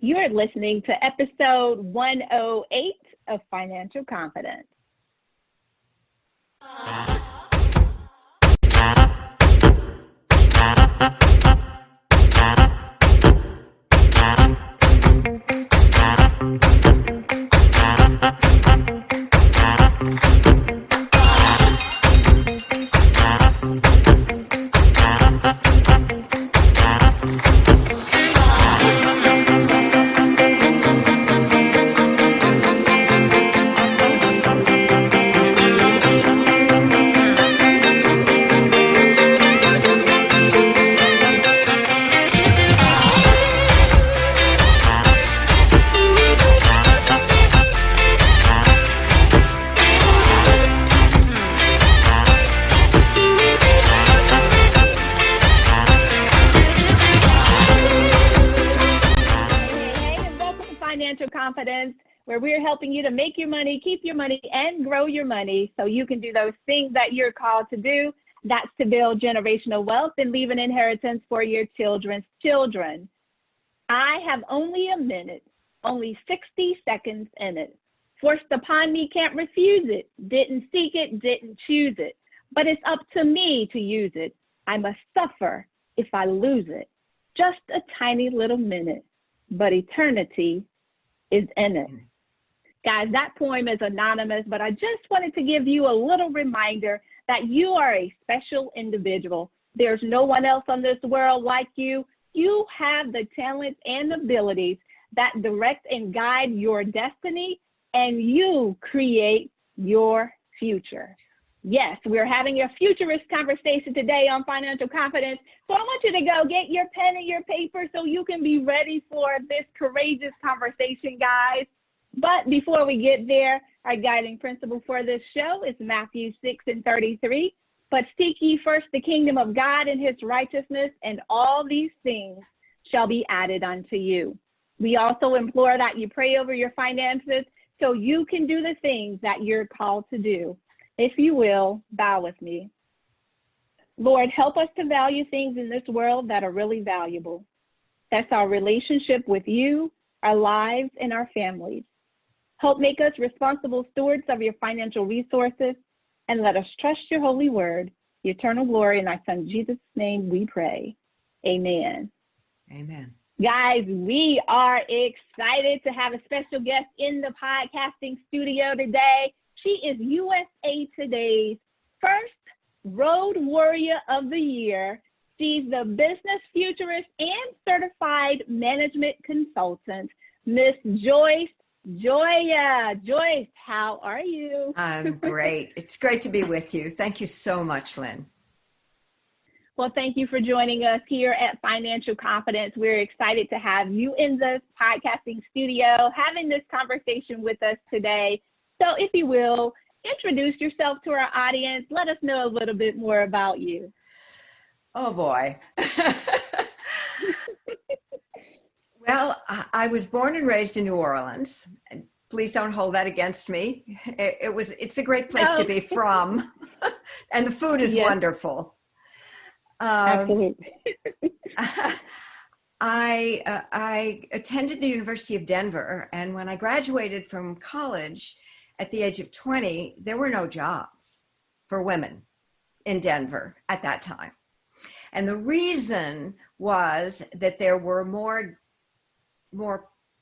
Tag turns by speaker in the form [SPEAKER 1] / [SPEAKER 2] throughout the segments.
[SPEAKER 1] You're listening to episode 108 of Financial Confidence. Confidence, where we're helping you to make your money, keep your money, and grow your money so you can do those things that you're called to do. That's to build generational wealth and leave an inheritance for your children's children. I have only a minute, only 60 seconds in it. Forced upon me, can't refuse it. Didn't seek it, didn't choose it. But it's up to me to use it. I must suffer if I lose it. Just a tiny little minute, but eternity is in it. Guys, that poem is anonymous, but I just wanted to give you a little reminder that you are a special individual. There's no one else on this world like you. You have the talents and abilities that direct and guide your destiny, and you create your future. Yes, we're having a futurist conversation today on Financial Confidence. So I want you to go get your pen and your paper so you can be ready for this courageous conversation, guys. But before we get there, our guiding principle for this show is Matthew 6:33. But seek ye first the kingdom of God and his righteousness, and all these things shall be added unto you. We also implore that you pray over your finances so you can do the things that you're called to do. If you will, bow with me. Lord, help us to value things in this world that are really valuable. That's our relationship with you, our lives, and our families. Help make us responsible stewards of your financial resources, and let us trust your holy word, the eternal glory. In our son Jesus' name we pray. Amen.
[SPEAKER 2] Amen.
[SPEAKER 1] Guys, we are excited to have a special guest in the podcasting studio today. She is USA Today's first Road Warrior of the Year. She's the business futurist and certified management consultant, Miss Joyce. Gioia. Joyce, how are you?
[SPEAKER 2] I'm great. It's great to be with you. Thank you so much, Lynn.
[SPEAKER 1] Well, thank you for joining us here at Financial Confidence. We're excited to have you in the podcasting studio, having this conversation with us today. So if you will, introduce yourself to our audience. Let us know a little bit more about you.
[SPEAKER 2] Oh, boy. Well, I was born and raised in New Orleans. Please don't hold that against me. It's a great place to be from. And the food is wonderful.
[SPEAKER 1] Absolutely.
[SPEAKER 2] I attended the University of Denver, and when I graduated from college at the age of 20, there were no jobs for women in Denver at that time. And the reason was that there were more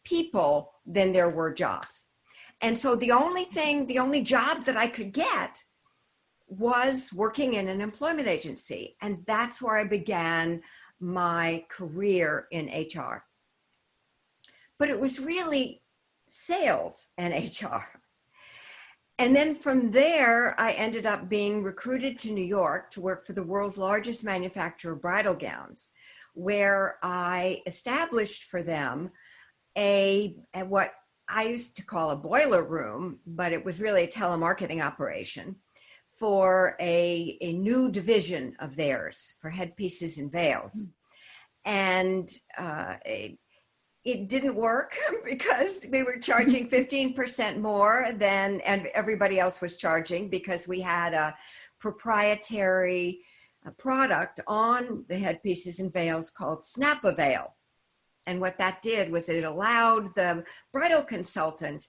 [SPEAKER 2] people than there were jobs. And so the only job that I could get was working in an employment agency. And that's where I began my career in HR. But it was really sales and HR. And then from there, I ended up being recruited to New York to work for the world's largest manufacturer of bridal gowns, where I established for them what I used to call a boiler room, but it was really a telemarketing operation for a new division of theirs for headpieces and veils. And it didn't work because we were charging 15% more than everybody else was charging, because we had a proprietary product on the headpieces and veils called Snap-A-Veil. And what that did was it allowed the bridal consultant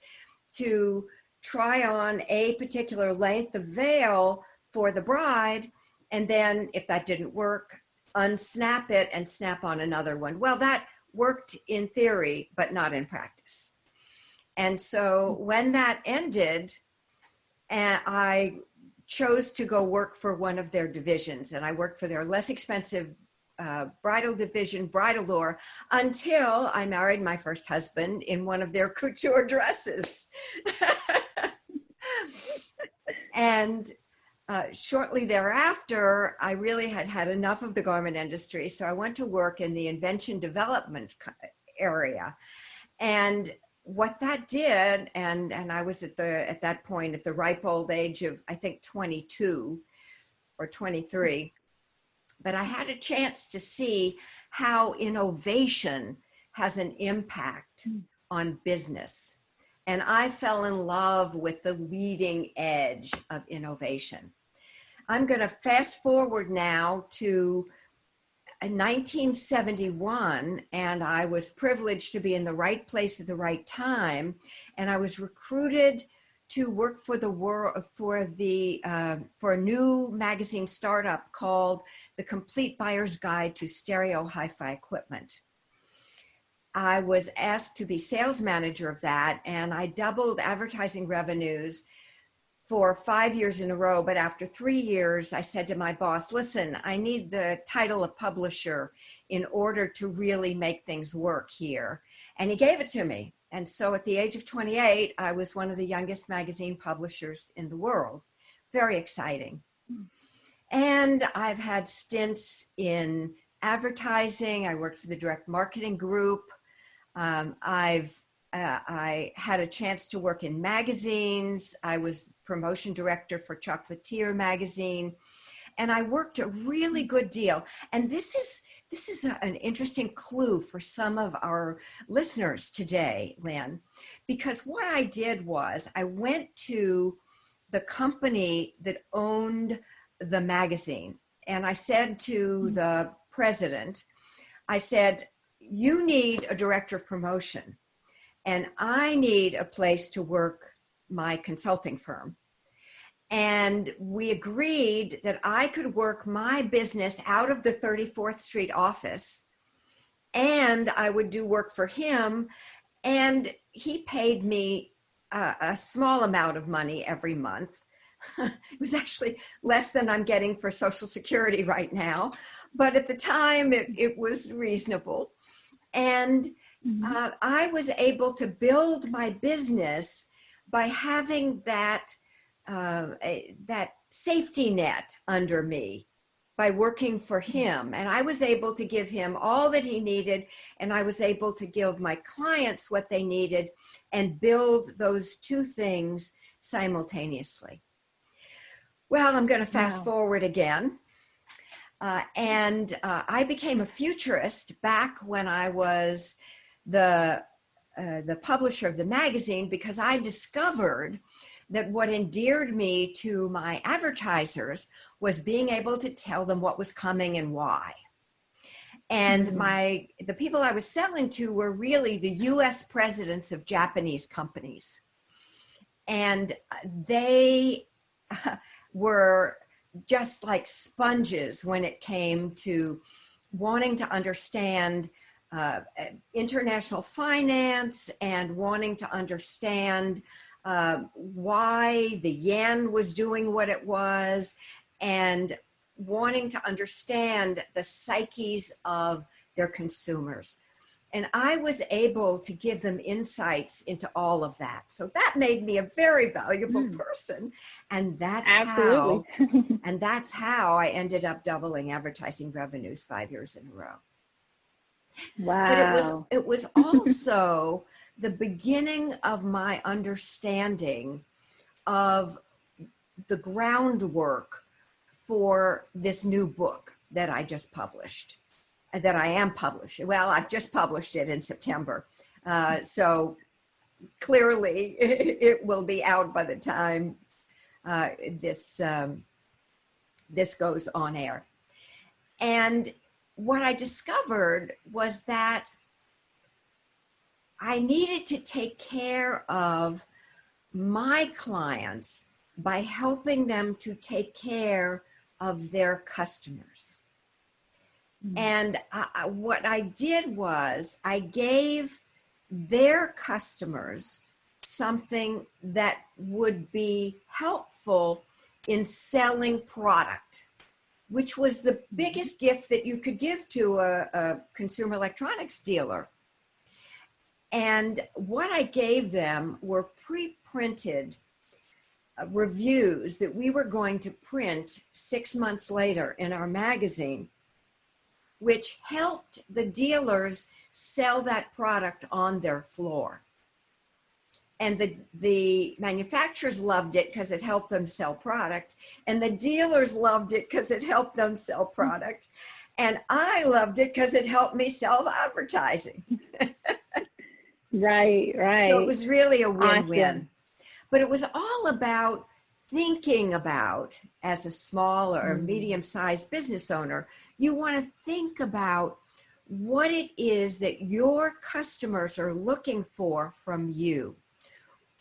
[SPEAKER 2] to try on a particular length of veil for the bride. And then if that didn't work, unsnap it and snap on another one. Well, that worked in theory, but not in practice. And so when that ended, I chose to go work for one of their divisions, and I worked for their less expensive bridal division, Bridalore, until I married my first husband in one of their couture dresses. And shortly thereafter, I really had had enough of the garment industry, so I went to work in the invention development area. And what that did, and I was at that point at the ripe old age of, I think, 22 or 23, but I had a chance to see how innovation has an impact on business. And I fell in love with the leading edge of innovation. I'm going to fast forward now to 1971, and I was privileged to be in the right place at the right time. And I was recruited to work for a new magazine startup called The Complete Buyer's Guide to Stereo Hi-Fi Equipment. I was asked to be sales manager of that, and I doubled advertising revenues for 5 years in a row. But after 3 years, I said to my boss, listen, I need the title of publisher in order to really make things work here. And he gave it to me. And so at the age of 28, I was one of the youngest magazine publishers in the world. Very exciting. And I've had stints in advertising. I worked for the direct marketing group. I had a chance to work in magazines. I was promotion director for Chocolatier magazine, and I worked a really good deal. And this is an interesting clue for some of our listeners today, Lynn, because what I did was I went to the company that owned the magazine, and I said to the president, I said, you need a director of promotion, and I need a place to work my consulting firm. And we agreed that I could work my business out of the 34th Street office, and I would do work for him. And he paid me a small amount of money every month. It was actually less than I'm getting for Social Security right now. But at the time, it was reasonable. And I was able to build my business by having that safety net under me by working for him. And I was able to give him all that he needed, and I was able to give my clients what they needed and build those two things simultaneously. Well, I'm going to fast forward again. And I became a futurist back when I was the publisher of the magazine, because I discovered that what endeared me to my advertisers was being able to tell them what was coming and why. And the people I was selling to were really the US presidents of Japanese companies. And they were just like sponges when it came to wanting to understand international finance and wanting to understand why the yen was doing what it was, and wanting to understand the psyches of their consumers. And I was able to give them insights into all of that. So that made me a very valuable person. And that's how I ended up doubling advertising revenues 5 years in a row.
[SPEAKER 1] Wow.
[SPEAKER 2] But it was also the beginning of my understanding of the groundwork for this new book that I just published, that I am publishing. Well, I've just published it in September. So clearly it will be out by the time this goes on air. And what I discovered was that I needed to take care of my clients by helping them to take care of their customers. And what I did was I gave their customers something that would be helpful in selling product, which was the biggest gift that you could give to a consumer electronics dealer. And what I gave them were pre-printed reviews that we were going to print 6 months later in our magazine, which helped the dealers sell that product on their floor. And the manufacturers loved it because it helped them sell product. And the dealers loved it because it helped them sell product. And I loved it because it helped me sell advertising.
[SPEAKER 1] Right.
[SPEAKER 2] So it was really a win-win.
[SPEAKER 1] Awesome.
[SPEAKER 2] But it was all about thinking about, as a small or medium-sized business owner, you want to think about what it is that your customers are looking for from you.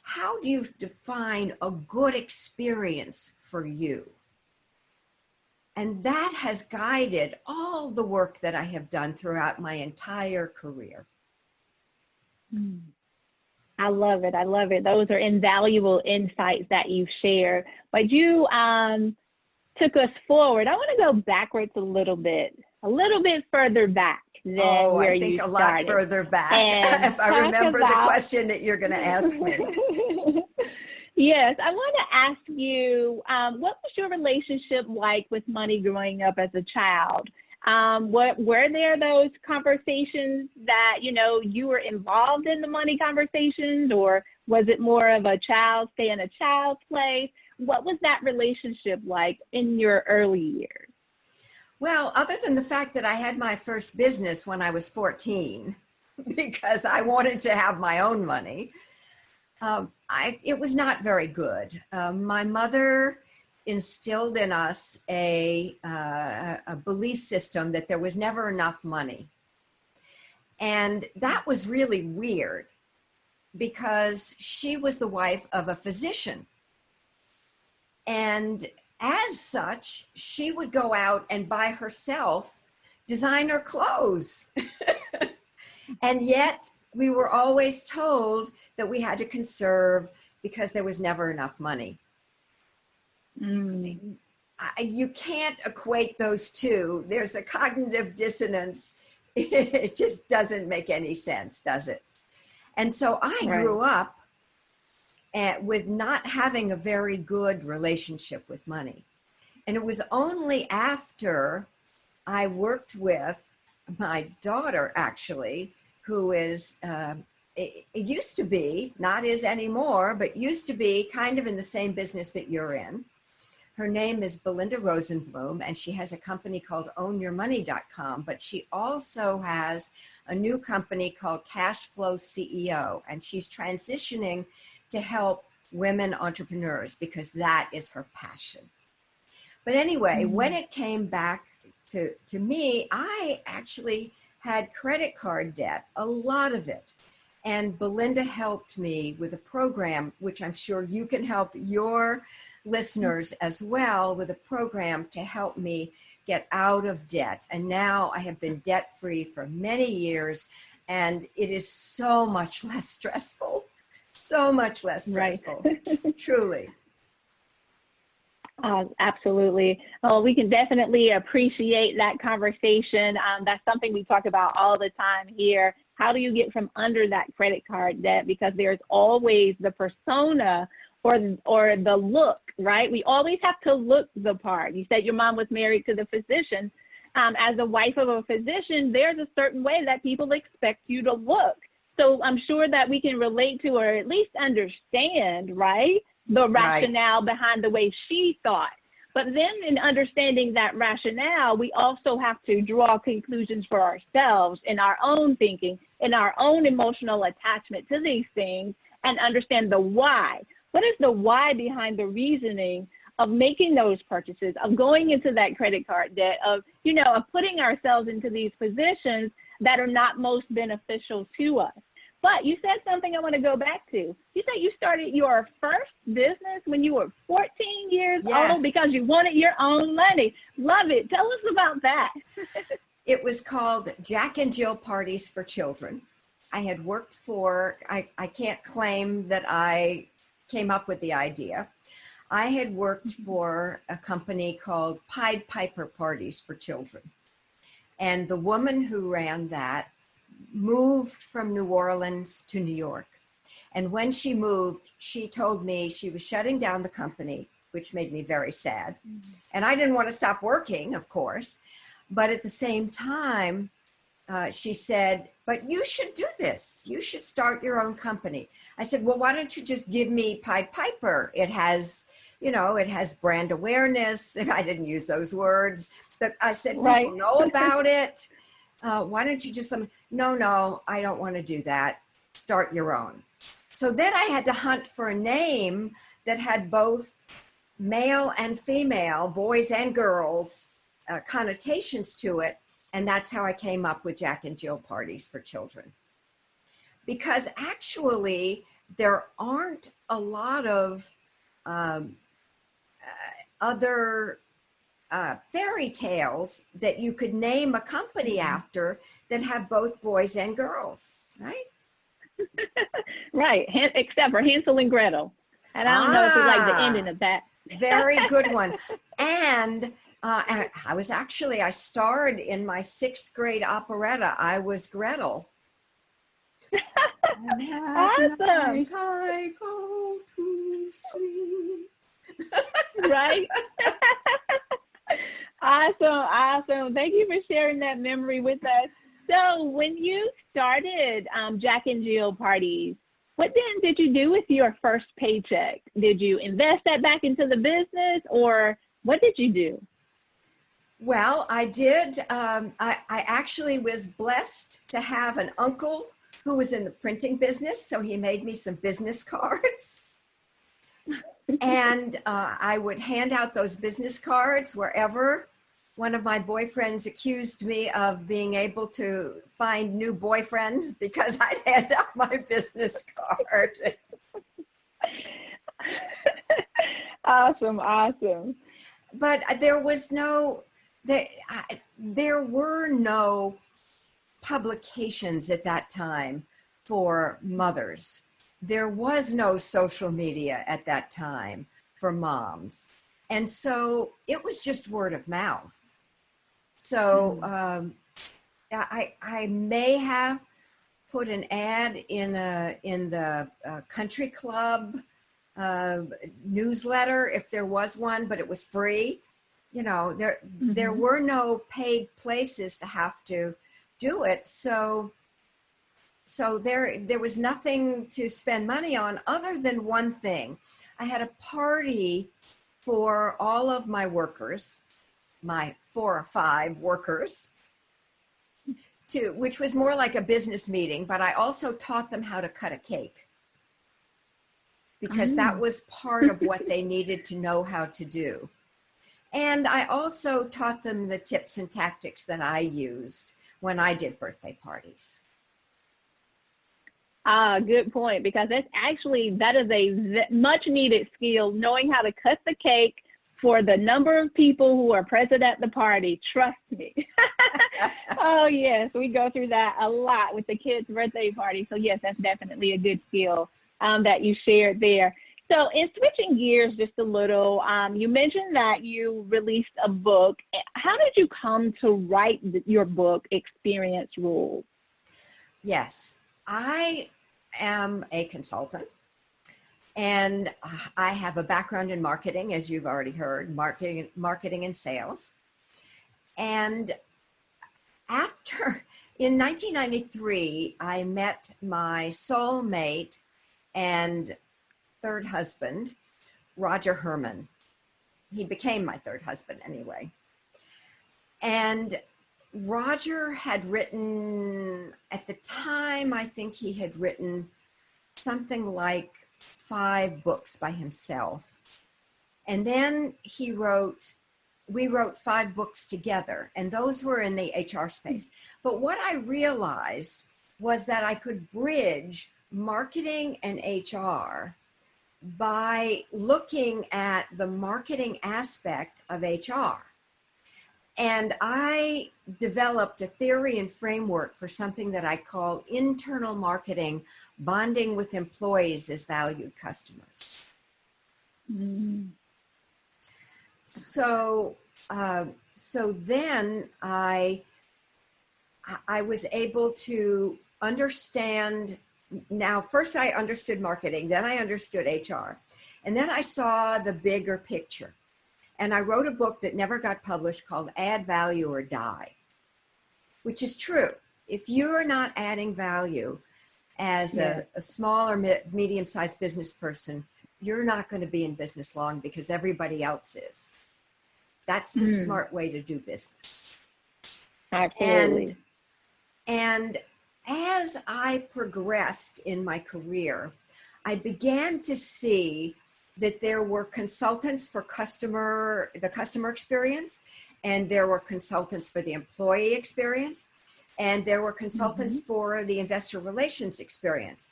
[SPEAKER 2] How do you define a good experience for you? And that has guided all the work that I have done throughout my entire career.
[SPEAKER 1] I love it. I love it. Those are invaluable insights that you share. But you took us forward. I want to go backwards a little bit further back than where you started.
[SPEAKER 2] I think a lot further back, if I remember the question that you're going to ask me.
[SPEAKER 1] Yes, I want to ask you, what was your relationship like with money growing up as a child? Were there those conversations that, you were involved in the money conversations, or was it more of a child stay in a child's place? What was that relationship like in your early years?
[SPEAKER 2] Well, other than the fact that I had my first business when I was 14, because I wanted to have my own money, it was not very good. My mother instilled in us a belief system that there was never enough money. And that was really weird because she was the wife of a physician. And as such, she would go out and buy herself designer clothes. And yet we were always told that we had to conserve because there was never enough money. You can't equate those two. There's a cognitive dissonance. It just doesn't make any sense, does it? And so I grew up with not having a very good relationship with money. And it was only after I worked with my daughter, actually, who is, it used to be, not is anymore, but used to be kind of in the same business that you're in. Her name is Belinda Rosenblum, and she has a company called ownyourmoney.com, but she also has a new company called Cashflow CEO, and she's transitioning to help women entrepreneurs because that is her passion. But anyway, when it came back to me, I actually had credit card debt, a lot of it. And Belinda helped me with a program, which I'm sure you can help your listeners as well, with a program to help me get out of debt. And now I have been debt-free for many years, and it is so much less stressful. So much less stressful, truly.
[SPEAKER 1] Absolutely. Well, we can definitely appreciate that conversation. That's something we talk about all the time here. How do you get from under that credit card debt? Because there's always the persona or the look, right? We always have to look the part. You said your mom was married to the physician. As a wife of a physician, there's a certain way that people expect you to look. So I'm sure that we can relate to, or at least understand, right, the rationale behind the way she thought. But then in understanding that rationale, we also have to draw conclusions for ourselves in our own thinking, in our own emotional attachment to these things, and understand the why. What is the why behind the reasoning of making those purchases, of going into that credit card debt, of putting ourselves into these positions that are not most beneficial to us? But you said something I want to go back to. You said you started your first business when you were 14 years old because you wanted your own money. Love it. Tell us about that.
[SPEAKER 2] It was called Jack and Jill Parties for Children. I had worked for, I can't claim that I came up with the idea. I had worked for a company called Pied Piper Parties for Children. And the woman who ran that moved from New Orleans to New York. And when she moved, she told me she was shutting down the company, which made me very sad. And I didn't want to stop working, of course. But at the same time, she said, but you should do this. You should start your own company. I said, well, why don't you just give me Pied Piper? It has, it has brand awareness. I didn't use those words, but I said, people know about it. Why don't you just, no, I don't want to do that. Start your own. So then I had to hunt for a name that had both male and female, boys and girls, connotations to it. And that's how I came up with Jack and Jill Parties for Children. Because actually, there aren't a lot of other fairy tales that you could name a company after that have both boys and girls, right?
[SPEAKER 1] Right, except for Hansel and Gretel. And I don't know if you like the ending of that.
[SPEAKER 2] Very good one. And I starred in my 6th grade operetta. I was Gretel.
[SPEAKER 1] Awesome.
[SPEAKER 2] I go to sleep.
[SPEAKER 1] Right? Awesome. Thank you for sharing that memory with us. So when you started Jack and Jill Parties, what then did you do with your first paycheck? Did you invest that back into the business, or what did you do?
[SPEAKER 2] Well, I did. I actually was blessed to have an uncle who was in the printing business, so he made me some business cards. And I would hand out those business cards wherever one of my boyfriends accused me of being able to find new boyfriends because I'd hand out my business card.
[SPEAKER 1] Awesome.
[SPEAKER 2] But there were no publications at that time for mothers. There was no social media at that time for moms. And so it was just word of mouth. So I may have put an ad in the country club newsletter if there was one, but it was free. There were no paid places to have to do it. So there was nothing to spend money on other than one thing. I had a party for all of my workers, my 4 or 5 workers, which was more like a business meeting, but I also taught them how to cut a cake because that was part of what they needed to know how to do. And I also taught them the tips and tactics that I used when I did birthday parties.
[SPEAKER 1] Good point, because that is a much needed skill, knowing how to cut the cake for the number of people who are present at the party. Trust me. Oh, yes, we go through that a lot with the kids' birthday party. So, yes, that's definitely a good skill that you shared there. So in switching gears just a little, you mentioned that you released a book. How did you come to write your book, Experience Rules? Yes.
[SPEAKER 2] I am a consultant, and I have a background in marketing, as you've already heard, marketing and sales. And in 1993, I met my soulmate and 3rd husband, Roger Herman. He became my 3rd husband anyway. And Roger had written, at the time, I think he had written something like 5 books by himself. And then we wrote 5 books together, and those were in the HR space. But what I realized was that I could bridge marketing and HR by looking at the marketing aspect of HR. And I developed a theory and framework for something that I call internal marketing, bonding with employees as valued customers.
[SPEAKER 1] Mm.
[SPEAKER 2] So then I was able to understand. Now, first I understood marketing, then I understood HR, and then I saw the bigger picture. And I wrote a book that never got published called Add Value or Die, which is true. If you're not adding value as a small or medium-sized business person, you're not going to be in business long because everybody else is. That's the smart way to do business.
[SPEAKER 1] Absolutely.
[SPEAKER 2] And as I progressed in my career, I began to see that there were consultants for the customer experience, and there were consultants for the employee experience, and there were consultants for the investor relations experience.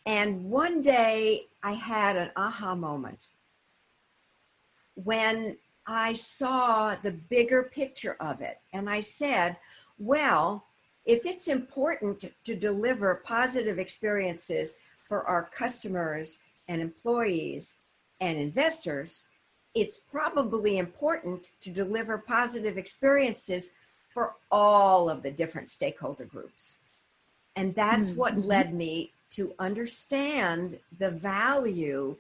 [SPEAKER 2] And one day I had an aha moment when I saw the bigger picture of it. And I said, well, if it's important to deliver positive experiences for our customers and employees and investors, it's probably important to deliver positive experiences for all of the different stakeholder groups. And that's what led me to understand the value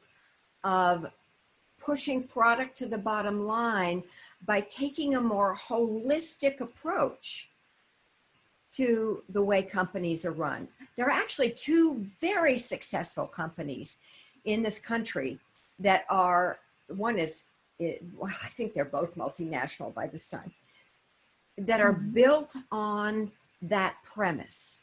[SPEAKER 2] of pushing product to the bottom line by taking a more holistic approach to the way companies are run. There are actually two very successful companies in this country that are, one is, well, I think they're both multinational by this time, that are built on that premise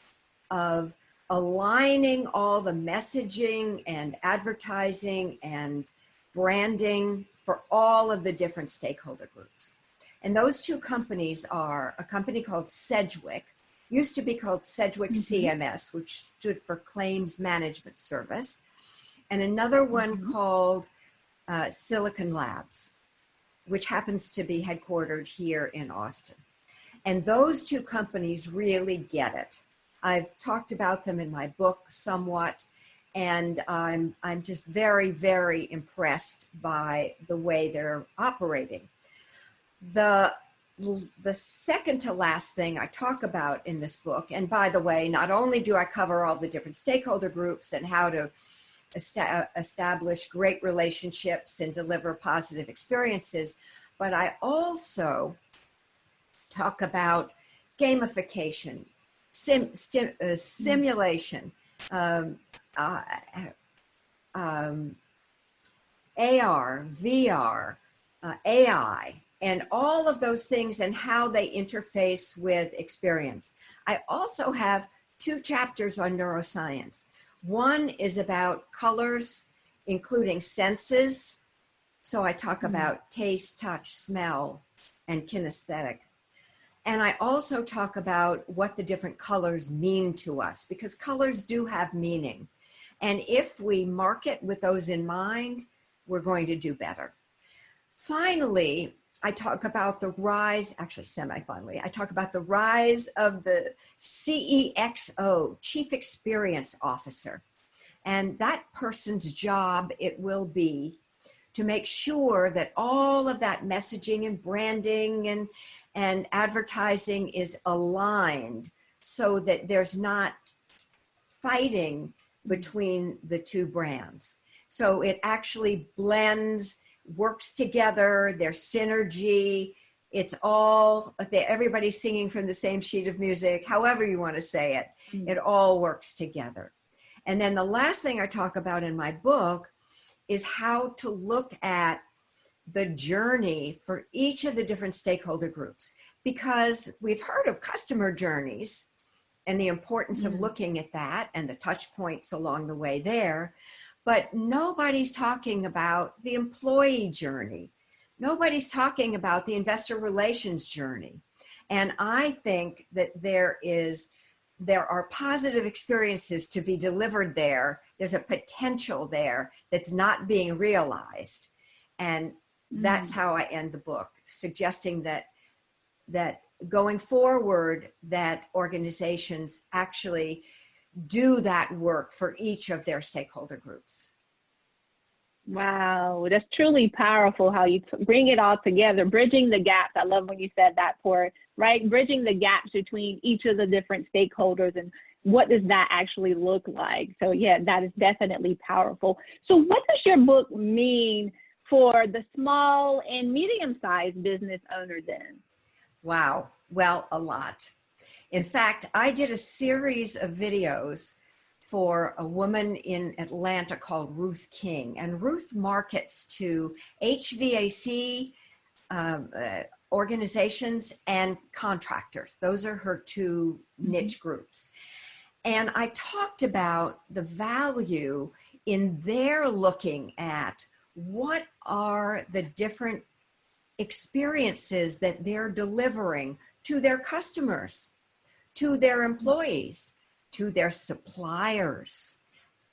[SPEAKER 2] of aligning all the messaging and advertising and branding for all of the different stakeholder groups. And those two companies are a company called Sedgwick, used to be called Sedgwick CMS, which stood for Claims Management Service, and another one called Silicon Labs, which happens to be headquartered here in Austin. And those two companies really get it. I've talked about them in my book somewhat, and I'm just very, very impressed by the way they're operating. The second to last thing I talk about in this book, and by the way, not only do I cover all the different stakeholder groups and how to establish great relationships and deliver positive experiences, but I also talk about gamification, simulation, AR, VR, AI, and all of those things and how they interface with experience. I also have 2 chapters on neuroscience. One is about colors, including senses. So I talk about taste, touch, smell, and kinesthetic. And I also talk about what the different colors mean to us, because colors do have meaning. And if we market with those in mind, we're going to do better. Finally, I talk about the rise, actually semi-finally, I talk about the rise of the CEXO, Chief Experience Officer. And that person's job, it will be to make sure that all of that messaging and branding and advertising is aligned so that there's not fighting between the two brands. So it actually blends, works together, there's synergy, it's all, everybody's singing from the same sheet of music, however you want to say it, it all works together. And then the last thing I talk about in my book is how to look at the journey for each of the different stakeholder groups, because we've heard of customer journeys and the importance of looking at that and the touch points along the way there. But nobody's talking about the employee journey. Nobody's talking about the investor relations journey. And I think that there is there are positive experiences to be delivered there. There's a potential there that's not being realized. And that's how I end the book, suggesting that going forward, that organizations actually do that work for each of their stakeholder groups.
[SPEAKER 1] Wow, that's truly powerful how you bring it all together, bridging the gaps. I love when you said that part, right? Bridging the gaps between each of the different stakeholders and what does that actually look like? So yeah, that is definitely powerful. So what does your book mean for the small and medium-sized business owner then?
[SPEAKER 2] Wow, well, a lot. In fact, I did a series of videos for a woman in Atlanta called Ruth King, and Ruth markets to HVAC organizations and contractors. Those are her two niche groups. And I talked about the value in their looking at what are the different experiences that they're delivering to their customers, to their employees, to their suppliers.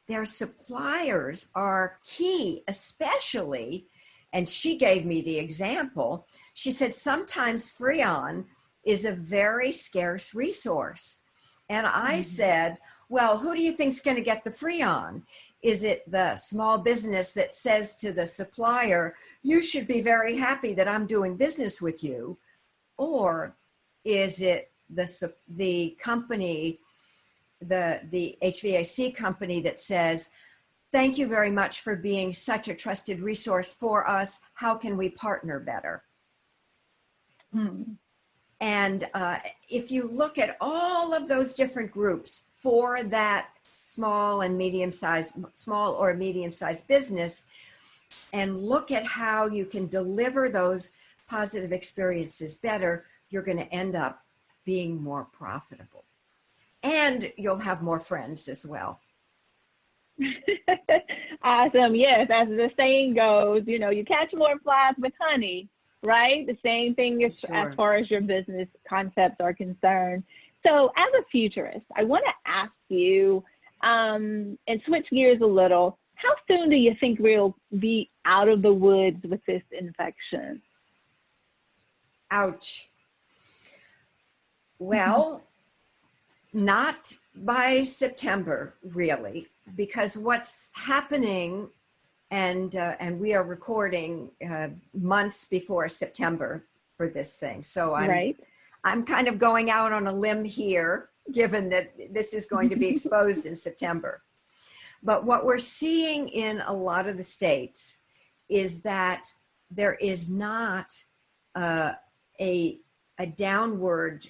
[SPEAKER 2] Their suppliers are key, especially, and she gave me the example. She said sometimes Freon is a very scarce resource. And I said, well, who do you think is going to get the Freon? Is it the small business that says to the supplier, you should be very happy that I'm doing business with you? Or is it the company, the HVAC company that says, thank you very much for being such a trusted resource for us. How can we partner better? And if you look at all of those different groups for that small or medium-sized business, and look at how you can deliver those positive experiences better, you're going to end up being more profitable. And you'll have more friends as well.
[SPEAKER 1] Awesome. Yes, as the saying goes, you know, you catch more flies with honey, right? The same thing as far as your business concepts are concerned. So as a futurist, I want to ask you, and switch gears a little, how soon do you think we'll be out of the woods with this infection?
[SPEAKER 2] Ouch. Well, not by September, really, because what's happening, and we are recording months before September for this thing. So I'm kind of going out on a limb here, given that this is going to be exposed in September. But what we're seeing in a lot of the states is that there is not a downward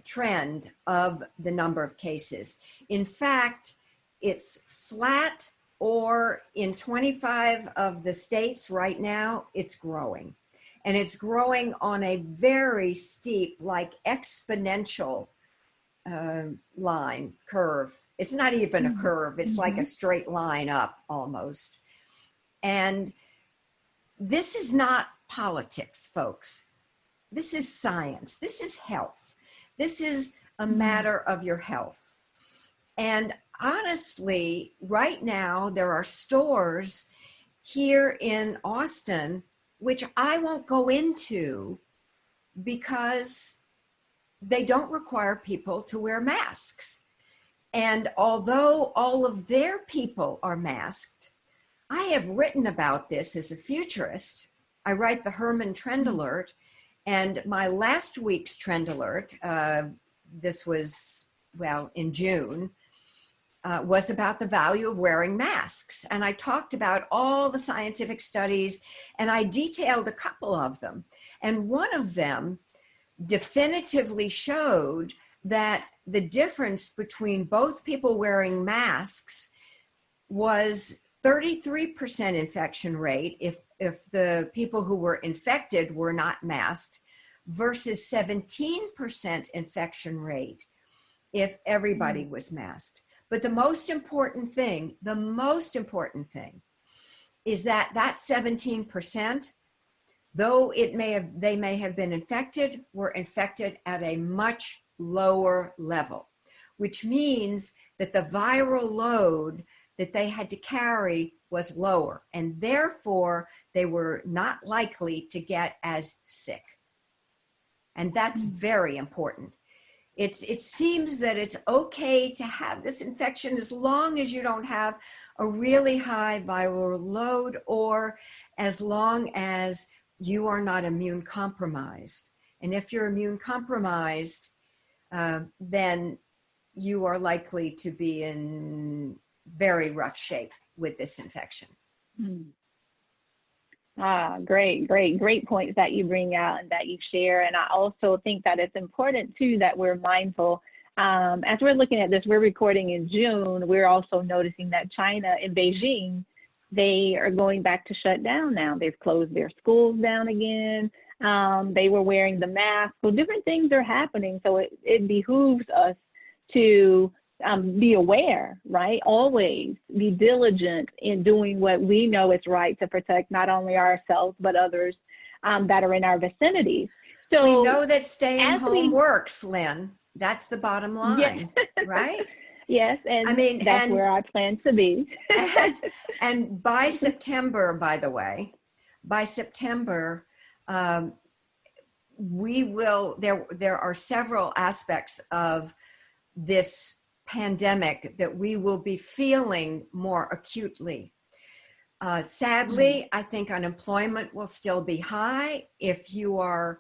[SPEAKER 2] trend of the number of cases. In fact, it's flat, or in 25 of the states right now, it's growing. And it's growing on a very steep, like exponential curve. It's not even a curve. It's like a straight line up almost. And this is not politics, folks. This is science. This is health. This is a matter of your health. And honestly, right now, there are stores here in Austin, which I won't go into because they don't require people to wear masks. And although all of their people are masked, I have written about this as a futurist. I write the Herman Trend Alert, and my last week's Trend Alert, this was, in June, was about the value of wearing masks. And I talked about all the scientific studies, and I detailed a couple of them. And one of them definitively showed that the difference between both people wearing masks was 33% infection rate if the people who were infected were not masked, versus 17% infection rate if everybody was masked. But the most important thing is that 17%, though they may have been infected, were infected at a much lower level, which means that the viral load that they had to carry was lower, and therefore they were not likely to get as sick. And that's very important. It seems that it's okay to have this infection as long as you don't have a really high viral load, or as long as you are not immune compromised. And if you're immune compromised, then you are likely to be in very rough shape with this infection.
[SPEAKER 1] Great points that you bring out and that you share. And I also think that it's important too that we're mindful. As we're looking at this, we're recording in June. We're also noticing that China in Beijing, they are going back to shut down now. They've closed their schools down again. They were wearing the mask. So different things are happening. So it behooves us to be aware, right? Always be diligent in doing what we know is right to protect not only ourselves, but others that are in our vicinity. So
[SPEAKER 2] we know that staying home works, Lynn. That's the bottom line, right?
[SPEAKER 1] Yes, and I mean, that's where I plan to be.
[SPEAKER 2] and by September, by the way, we will, there are several aspects of this pandemic that we will be feeling more acutely. Sadly, I think unemployment will still be high. If you are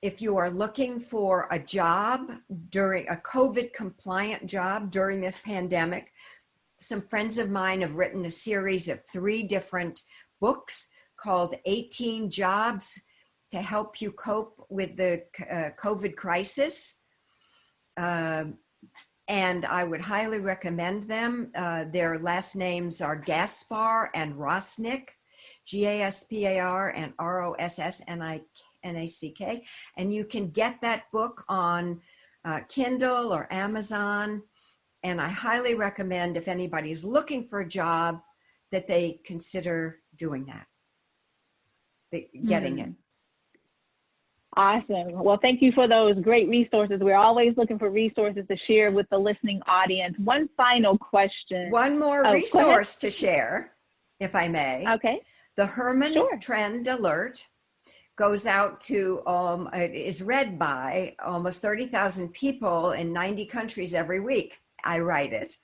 [SPEAKER 2] looking for a job during a COVID compliant job during this pandemic, some friends of mine have written a series of 3 different books called 18 Jobs to help you cope with the COVID crisis. And I would highly recommend them. Their last names are Gaspar and Rossnick, Gaspar and Rossnack. And you can get that book on Kindle or Amazon. And I highly recommend, if anybody's looking for a job, that they consider doing that, getting it.
[SPEAKER 1] Awesome. Well, thank you for those great resources. We're always looking for resources to share with the listening audience. One final question.
[SPEAKER 2] One more resource to share, if I may.
[SPEAKER 1] Okay.
[SPEAKER 2] The Herman Trend Alert goes out to, it is read by almost 30,000 people in 90 countries every week. I write it.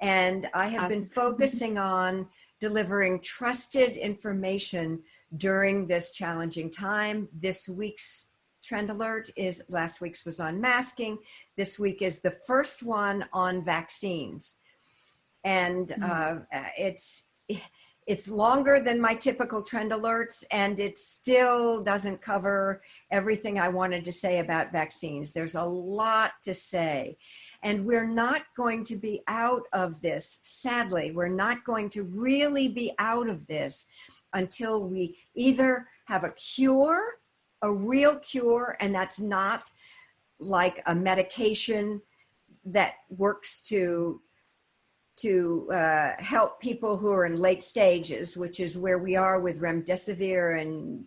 [SPEAKER 2] And I have been focusing on delivering trusted information during this challenging time. This week's Trend Alert last week's was on masking. This week is the first one on vaccines. And it's longer than my typical Trend Alerts, and it still doesn't cover everything I wanted to say about vaccines. There's a lot to say. And we're not going to be out of this, sadly, we're not going to really be out of this until we either have a cure, a real cure, and that's not like a medication that works to help people who are in late stages, which is where we are with remdesivir and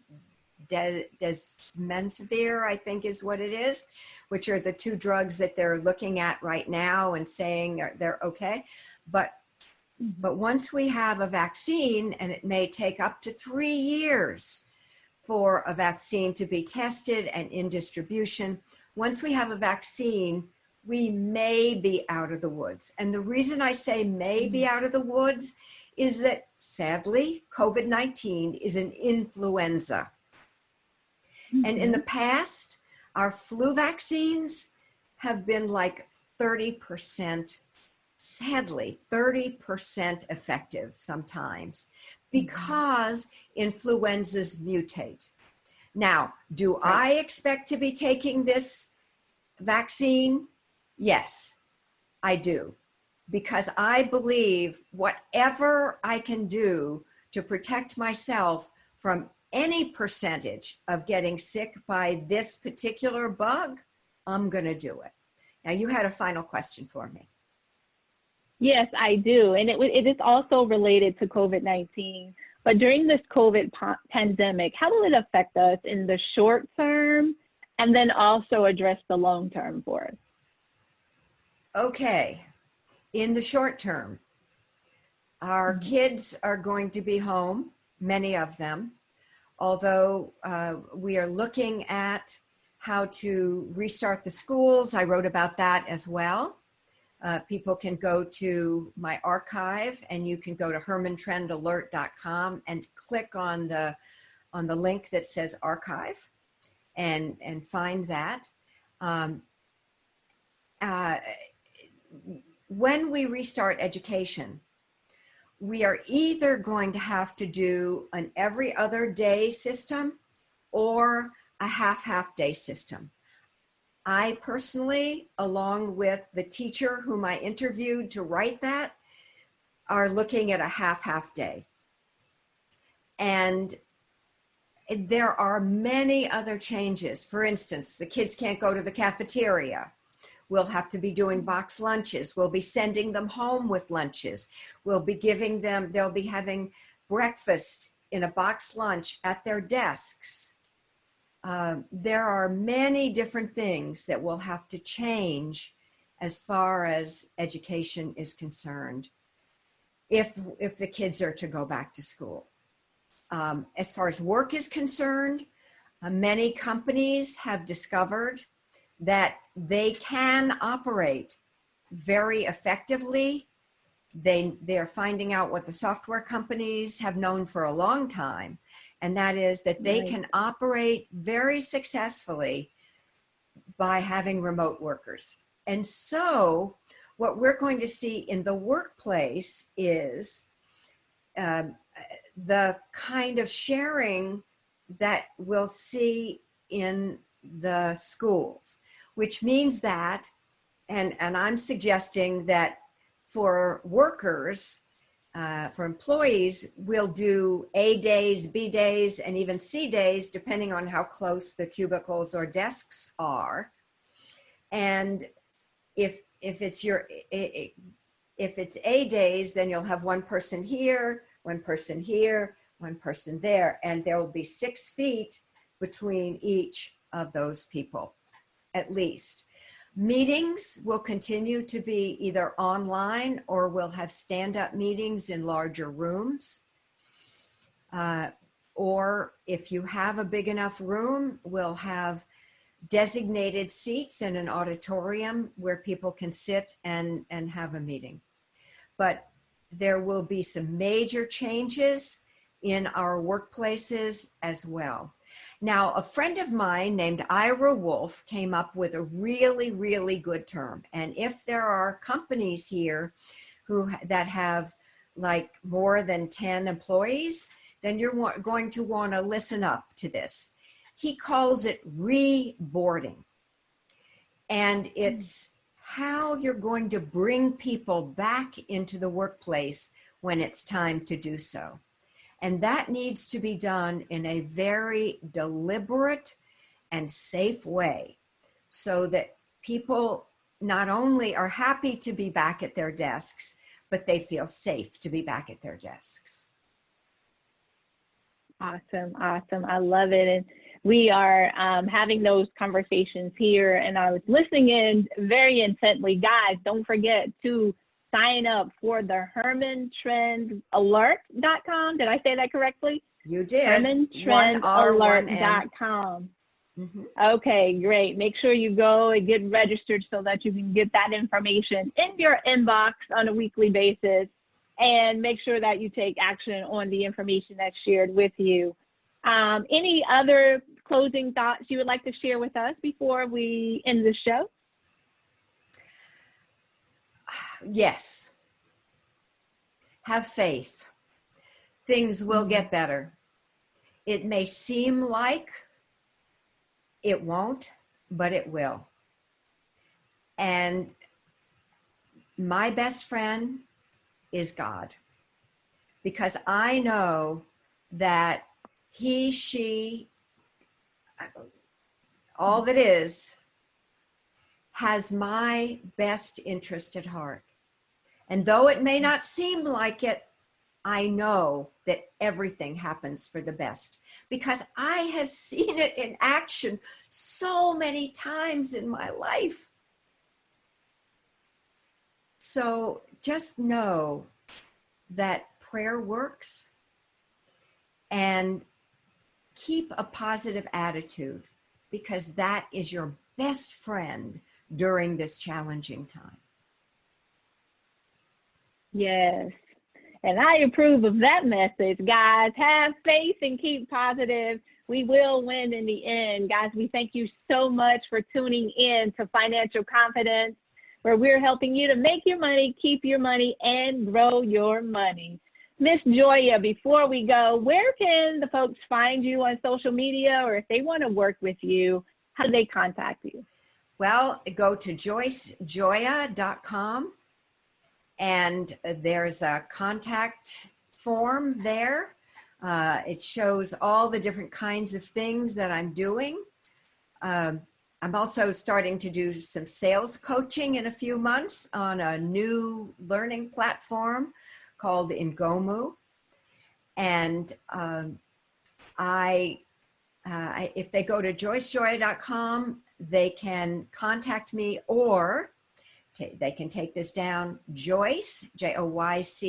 [SPEAKER 2] desmensivir, I think is what it is, which are the 2 drugs that they're looking at right now and saying they're okay. But once we have a vaccine, and it may take up to 3 years for a vaccine to be tested and in distribution, once we have a vaccine, we may be out of the woods. And the reason I say may be out of the woods is that, sadly, COVID-19 is an influenza. And in the past, our flu vaccines have been like 30%, sadly, 30% effective sometimes, because influenzas mutate. Now, do I expect to be taking this vaccine? Yes, I do, because I believe whatever I can do to protect myself from any percentage of getting sick by this particular bug, I'm going to do it. Now, you had a final question for me.
[SPEAKER 1] Yes, I do. And it is also related to COVID-19. But during this COVID pandemic, how will it affect us in the short term and then also address the long term for us.
[SPEAKER 2] Okay. In the short term, our kids are going to be home, many of them, although we are looking at how to restart the schools. I wrote about that as well. People can go to my archive, and you can go to hermantrendalert.com and click on the link that says archive and find that. When we restart education, we are either going to have to do an every other day system or a half day system. I personally, along with the teacher whom I interviewed to write that, are looking at a half day. And there are many other changes. For instance, the kids can't go to the cafeteria. We'll have to be doing box lunches. We'll be sending them home with lunches. We'll be giving them, they'll be having breakfast in a box lunch at their desks. There are many different things that will have to change as far as education is concerned if the kids are to go back to school. As far as work is concerned, many companies have discovered that they can operate very effectively. They're finding out what the software companies have known for a long time, and that is that they can operate very successfully by having remote workers. And so what we're going to see in the workplace is the kind of sharing that we'll see in the schools, which means that, and I'm suggesting that for workers, for employees, we'll do A days, B days, and even C days, depending on how close the cubicles or desks are. And if it's A days, then you'll have one person here, one person here, one person there, and there will be 6 feet between each of those people, at least. Meetings will continue to be either online or we'll have stand-up meetings in larger rooms. Or if you have a big enough room, we'll have designated seats in an auditorium where people can sit and have a meeting. But there will be some major changes in our workplaces as well. Now, a friend of mine named Ira Wolf came up with a really, really good term. And if there are companies here that have like more than 10 employees, then you're going to want to listen up to this. He calls it reboarding. And it's how you're going to bring people back into the workplace when it's time to do so. And that needs to be done in a very deliberate and safe way so that people not only are happy to be back at their desks, but they feel safe to be back at their desks.
[SPEAKER 1] Awesome. I love it. And we are having those conversations here, and I was listening in very intently. Guys, don't forget to sign up for the hermantrendalert.com. Did I say that correctly?
[SPEAKER 2] You did.
[SPEAKER 1] hermantrendalert.com.
[SPEAKER 2] Mm-hmm.
[SPEAKER 1] Okay, great. Make sure you go and get registered so that you can get that information in your inbox on a weekly basis, and make sure that you take action on the information that's shared with you. Any other closing thoughts you would like to share with us before we end the show?
[SPEAKER 2] Yes. Have faith. Things will get better. It may seem like it won't, but it will. And my best friend is God, because I know that he, she, all that is, has my best interest at heart. And though it may not seem like it, I know that everything happens for the best because I have seen it in action so many times in my life. So just know that prayer works, and keep a positive attitude because that is your best friend during this challenging time.
[SPEAKER 1] Yes. And I approve of that message, guys. Have faith and keep positive. We will win in the end. Guys, we thank you so much for tuning in to Financial Confidence, where we're helping you to make your money, keep your money, and grow your money. Miss Gioia, before we go, where can the folks find you on social media, or if they want to work with you, how do they contact you?
[SPEAKER 2] Well, go to joycegioia.com. And there's a contact form there. It shows all the different kinds of things that I'm doing. I'm also starting to do some sales coaching in a few months on a new learning platform called Ngomu. And if they go to joycegioia.com, they can contact me, or they can take this down, Joyce, Joyce,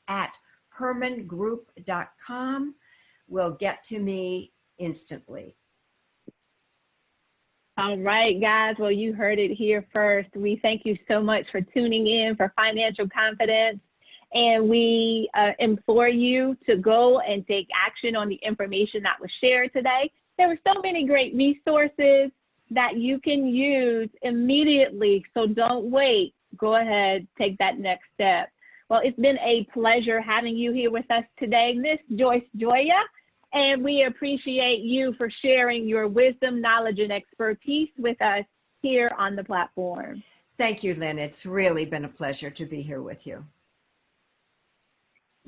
[SPEAKER 2] at hermangroup.com will get to me instantly.
[SPEAKER 1] All right, guys. Well, you heard it here first. We thank you so much for tuning in for Financial Confidence. And we implore you to go and take action on the information that was shared today. There were so many great resources that you can use immediately. So don't wait. Go ahead, take that next step. Well, it's been a pleasure having you here with us today, Miss Joyce Gioia, and we appreciate you for sharing your wisdom, knowledge, and expertise with us here on the platform.
[SPEAKER 2] Thank you, Lynn. It's really been a pleasure to be here with you.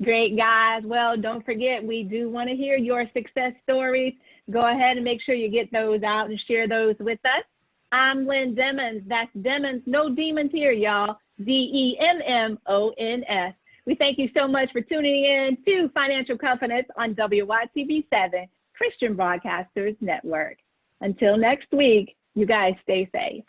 [SPEAKER 1] Great, guys. Well, don't forget, we do want to hear your success stories. Go ahead and make sure you get those out and share those with us. I'm Lynn Demmons. That's Demmons. No demons here, y'all. Demmons. We thank you so much for tuning in to Financial Confidence on WYTV7, Christian Broadcasters Network. Until next week, you guys stay safe.